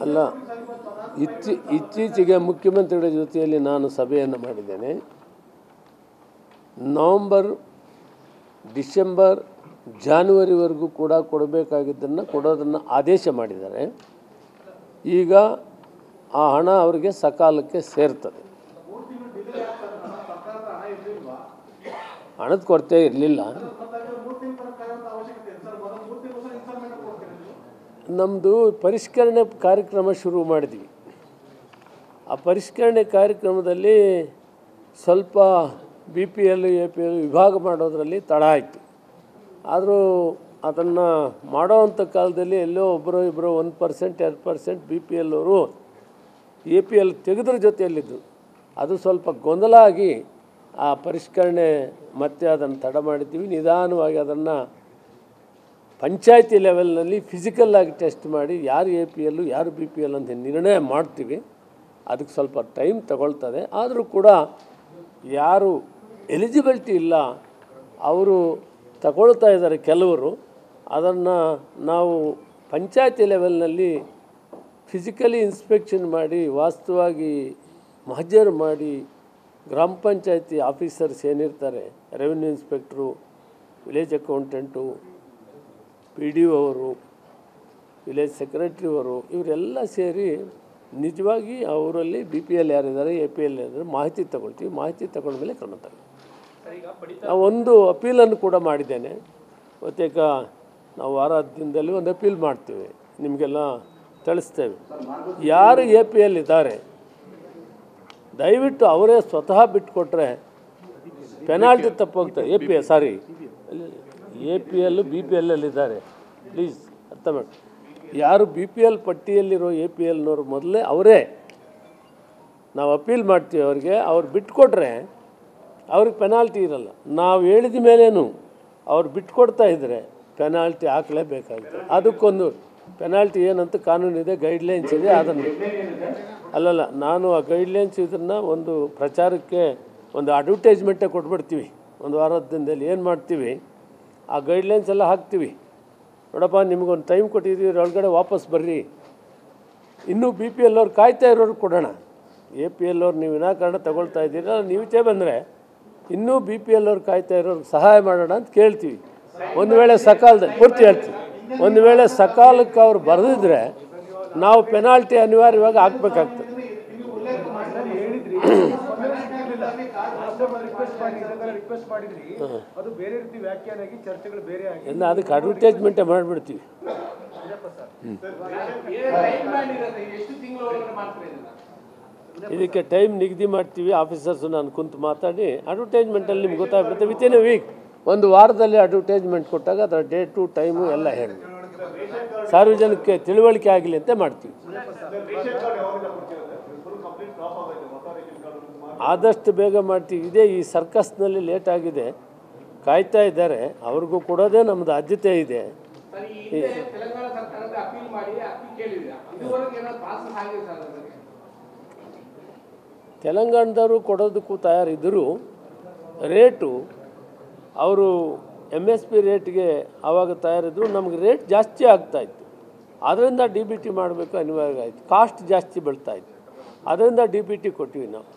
ಅಲ್ಲ, ಇತ್ತೀಚೆಗೆ ಮುಖ್ಯಮಂತ್ರಿಗಳ ಜೊತೆಯಲ್ಲಿ ನಾನು ಸಭೆಯನ್ನು ಮಾಡಿದ್ದೇನೆ. ನವಂಬರ್, ಡಿಸೆಂಬರ್, ಜಾನ್ವರಿವರೆಗೂ ಕೂಡ ಕೊಡಬೇಕಾಗಿದ್ದನ್ನು ಕೊಡೋದನ್ನು ಆದೇಶ ಮಾಡಿದ್ದಾರೆ. ಈಗ ಆ ಹಣ ಅವರಿಗೆ ಸಕಾಲಕ್ಕೆ ಸೇರ್ತದೆ. ಹಣದ ಕೊರತೆ ಇರಲಿಲ್ಲ. ನಮ್ಮದು ಪರಿಷ್ಕರಣೆ ಕಾರ್ಯಕ್ರಮ ಶುರು ಮಾಡಿದ್ವಿ. ಆ ಪರಿಷ್ಕರಣೆ ಕಾರ್ಯಕ್ರಮದಲ್ಲಿ ಸ್ವಲ್ಪ BPL, APL ವಿಭಾಗ ಮಾಡೋದರಲ್ಲಿ ತಡ ಆಯಿತು. ಆದರೂ ಅದನ್ನು ಮಾಡೋವಂಥ ಕಾಲದಲ್ಲಿ ಎಲ್ಲೋ ಒಬ್ಬರು ಇಬ್ಬರು 1%, 2% BPL ಅವರು APL ತೆಗೆದ್ರ ಜೊತೆಯಲ್ಲಿದ್ದರು. ಅದು ಸ್ವಲ್ಪ ಗೊಂದಲ ಆಗಿ ಆ ಪರಿಷ್ಕರಣೆ ಮತ್ತೆ ಅದನ್ನು ತಡ ಮಾಡಿದ್ದೀವಿ. ನಿಧಾನವಾಗಿ ಅದನ್ನು ಪಂಚಾಯತಿ ಲೆವೆಲ್ನಲ್ಲಿ ಫಿಸಿಕಲ್ಲಾಗಿ ಟೆಸ್ಟ್ ಮಾಡಿ ಯಾರು APL ಯಾರು BPL ಅಂತ ನಿರ್ಣಯ ಮಾಡ್ತೀವಿ. ಅದಕ್ಕೆ ಸ್ವಲ್ಪ ಟೈಮ್ ತಗೊಳ್ತದೆ. ಆದರೂ ಕೂಡ ಯಾರು ಎಲಿಜಿಬಿಲಿಟಿ ಇಲ್ಲ ಅವರು ತಗೊಳ್ತಾ ಇದ್ದಾರೆ ಕೆಲವರು. ಅದನ್ನು ನಾವು ಪಂಚಾಯತಿ ಲೆವೆಲ್ನಲ್ಲಿ ಫಿಸಿಕಲಿ ಇನ್ಸ್ಪೆಕ್ಷನ್ ಮಾಡಿ ವಾಸ್ತವವಾಗಿ ಮಹಜರು ಮಾಡಿ ಗ್ರಾಮ ಪಂಚಾಯತಿ ಆಫೀಸರ್ಸ್ ಏನಿರ್ತಾರೆ, revenue inspector, village accountant, PDO ಅವರು, ವಿಲೇಜ್ ಸೆಕ್ರೆಟ್ರಿ ಅವರು, ಇವರೆಲ್ಲ ಸೇರಿ ನಿಜವಾಗಿ ಅವರಲ್ಲಿ BPL ಯಾರಿದ್ದಾರೆ, APL ಯಾರಿದ್ದಾರೆ ಮಾಹಿತಿ ತಗೊಳ್ತೀವಿ. ಮಾಹಿತಿ ತಗೊಂಡ್ಮೇಲೆ ಕ್ರಮ ತಗೊಳ್ತೀವಿ. ನಾವು ಒಂದು ಅಪೀಲನ್ನು ಕೂಡ ಮಾಡಿದ್ದೇನೆ. ಬಹುತೇಕ ನಾವು ವಾರ ದಿನದಲ್ಲಿ ಒಂದು ಅಪೀಲ್ ಮಾಡ್ತೀವಿ, ನಿಮಗೆಲ್ಲ ತಿಳಿಸ್ತೇವೆ. ಯಾರು APL ಇದ್ದಾರೆ ದಯವಿಟ್ಟು ಅವರೇ ಸ್ವತಃ ಬಿಟ್ಟುಕೊಟ್ರೆ ಪೆನಾಲ್ಟಿ ತಪ್ಪೋಗ್ತದೆ. APL BPLಲ್ಲಿದ್ದಾರೆ, ಪ್ಲೀಸ್ ಅರ್ಥ ಮಾಡಿ. ಯಾರು BPL ಪಟ್ಟಿಯಲ್ಲಿರೋ APLನವರು ಮೊದಲೇ ಅವರೇ ನಾವು ಅಪೀಲ್ ಮಾಡ್ತೀವಿ ಅವ್ರಿಗೆ. ಅವ್ರು ಬಿಟ್ಟುಕೊಟ್ರೆ ಅವ್ರಿಗೆ ಪೆನಾಲ್ಟಿ ಇರಲ್ಲ. ನಾವು ಹೇಳಿದ ಮೇಲೇನು ಅವ್ರು ಬಿಟ್ಟುಕೊಡ್ತಾ ಇದ್ದರೆ ಪೆನಾಲ್ಟಿ ಹಾಕಲೇಬೇಕಾಗುತ್ತೆ. ಅದಕ್ಕೊಂದು ಪೆನಾಲ್ಟಿ ಏನಂತ ಕಾನೂನಿದೆ, ಗೈಡ್ಲೈನ್ಸ್ ಇದೆ. ಅದನ್ನು ಅಲ್ಲಲ್ಲ, ನಾನು ಆ ಗೈಡ್ಲೈನ್ಸ್ ಇದನ್ನು ಒಂದು ಪ್ರಚಾರಕ್ಕೆ ಒಂದು ಅಡ್ವರ್ಟೈಸ್ಮೆಂಟೇ ಕೊಟ್ಬಿಡ್ತೀವಿ. ಒಂದು ವಾರದ ದಿನದಲ್ಲಿ ಏನು ಮಾಡ್ತೀವಿ, ಆ ಗೈಡ್ಲೈನ್ಸ್ ಎಲ್ಲ ಹಾಕ್ತೀವಿ. ನೋಡಪ್ಪ, ನಿಮಗೊಂದು ಟೈಮ್ ಕೊಟ್ಟಿದ್ದೀವಿ, ಒಳಗಡೆ ವಾಪಸ್ ಬರ್ರಿ. ಇನ್ನೂ BPL ಅವ್ರು ಕಾಯ್ತಾ ಇರೋರು ಕೊಡೋಣ. APL ಅವ್ರು ನೀವು ವಿನಾಕಾರಣ ತಗೊಳ್ತಾ ಇದ್ದೀರ, ನೀವೇ ಬಂದರೆ ಇನ್ನೂ BPL ಅವ್ರು ಕಾಯ್ತಾ ಇರೋರು ಸಹಾಯ ಮಾಡೋಣ ಅಂತ ಕೇಳ್ತೀವಿ. ಒಂದು ವೇಳೆ ಸಕಾಲದಲ್ಲಿ ಪೂರ್ತಿ ಹೇಳ್ತೀವಿ. ಒಂದು ವೇಳೆ ಸಕಾಲಕ್ಕೆ ಅವ್ರು ಬರೆದಿದ್ರೆ ನಾವು ಪೆನಾಲ್ಟಿ ಅನಿವಾರ್ಯವಾಗಿ ಹಾಕಬೇಕಾಗ್ತದೆ. ಅದಕ್ಕೆ ಅಡ್ವರ್ಟೈಸ್ಮೆಂಟೇ ಮಾಡಿಬಿಡ್ತೀವಿ. ಇದಕ್ಕೆ ಟೈಮ್ ನಿಗದಿ ಮಾಡ್ತೀವಿ. ಆಫೀಸರ್ಸು ನಾನು ಕುಂತು ಮಾತಾಡಿ ಅಡ್ವರ್ಟೈಸ್ಮೆಂಟಲ್ಲಿ ನಿಮ್ಗೆ ಗೊತ್ತಾಗ್ಬಿಡುತ್ತೆ. ವಿತಿನ್ ಎ ವೀಕ್, ಒಂದು ವಾರದಲ್ಲಿ ಅಡ್ವರ್ಟೈಸ್ಮೆಂಟ್ ಕೊಟ್ಟಾಗ ಅದರ ಡೇಟು ಟೈಮು ಎಲ್ಲ ಹೇಳಿ ಸಾರ್ವಜನಿಕಕ್ಕೆ ತಿಳುವಳಿಕೆ ಆಗಲಿ ಅಂತ ಮಾಡ್ತೀವಿ. ಆದಷ್ಟು ಬೇಗ ಮಾಡ್ತೀವಿ. ಇದೇ ಈ ಸರ್ಕಸ್ನಲ್ಲಿ ಲೇಟ್ ಆಗಿದೆ, ಕಾಯ್ತಾ ಇದ್ದಾರೆ. ಅವ್ರಿಗೂ ಕೊಡೋದೇ ನಮ್ಮದು ಆದ್ಯತೆ ಇದೆ. ತೆಲಂಗಾಣದವರು ಕೊಡೋದಕ್ಕೂ ತಯಾರಿದ್ದರೂ ರೇಟು ಅವರು MSP ರೇಟ್ಗೆ ಆವಾಗ ತಯಾರಿದ್ರು. ನಮಗೆ ರೇಟ್ ಜಾಸ್ತಿ ಆಗ್ತಾಯಿತ್ತು. ಅದರಿಂದ DBT ಮಾಡಬೇಕು ಅನಿವಾರ್ಯ ಆಯಿತು. ಕಾಸ್ಟ್ ಜಾಸ್ತಿ ಬೀಳ್ತಾಯಿತ್ತು. ಅದರಿಂದ DBT ಕೊಟ್ಟಿವಿ ನಾವು.